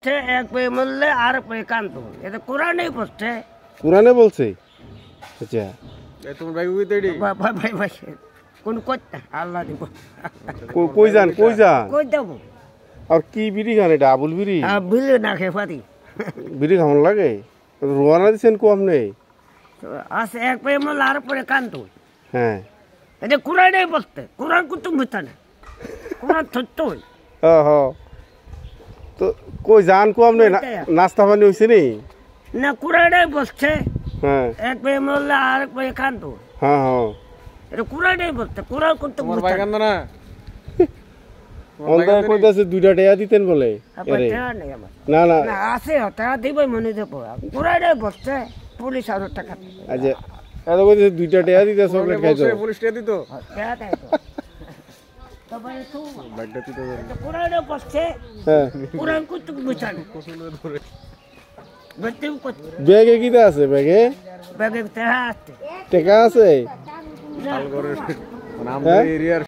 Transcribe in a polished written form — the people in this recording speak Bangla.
এক পেয়ে মরলে আর পেয়ে কান্দো, এটা কোরআনেই পড়ছে। কোরআনে বলছে? আচ্ছা, তোমার ভাই কই তৈরি? ভাই ভাই ভাই কোন করতে আল্লাহ দিব। কই যান কই যান? কই দেবো? আর কি বিড়ি খান? এটা আবুল বিড়ি? বিলে না খেয়ে পারি। বিড়ি খাওয়ান লাগে? রোয়ানা দিচ্ছেন কম নেই? আছে এক পেয়ে মরলে আর পরে কান্দো, হ্যাঁ, এটা কোরআনেই পড়ছে। কোরআন কুতুব মিথ্যা না, কোরআন সত্য। তো কই যান কম নেই? নাস্তা পানি হয়েছে নি? না কোরআনেই পড়ছে, হ্যাঁ এক পেয়ে মরলে আর পেয়ে কান্দো, হ্যাঁ হ্যাঁ, এটা কোরআনেই পড়ছে। কোরআন কুতুব তোমার ভাই কান্দো না? অন্ধা কইতাছে 2টা টাকা দিতেন বলে। আরে না না না আছে, টাকা দিবই মনে দেবো। কোরআনেই পড়ছে, পুলিশ আরো টাকা আচ্ছা, এত কইতাছে 2টা টাকা দিতে চকলেট খাইতো। পুলিশ টিয়া দিত? টাকা দেয় তো। তবে তো ব্যাগটা দিতে এটা কোরআনে পড়ছে, হ্যাঁ, কোরআন কুতুব মিথ্যা না। বলতেও করছে ব্যাগে কিটা আছে? ব্যাগে ব্যাগে টাকা আছে। টাকা আছে? মানে আমাদের এরিয়ার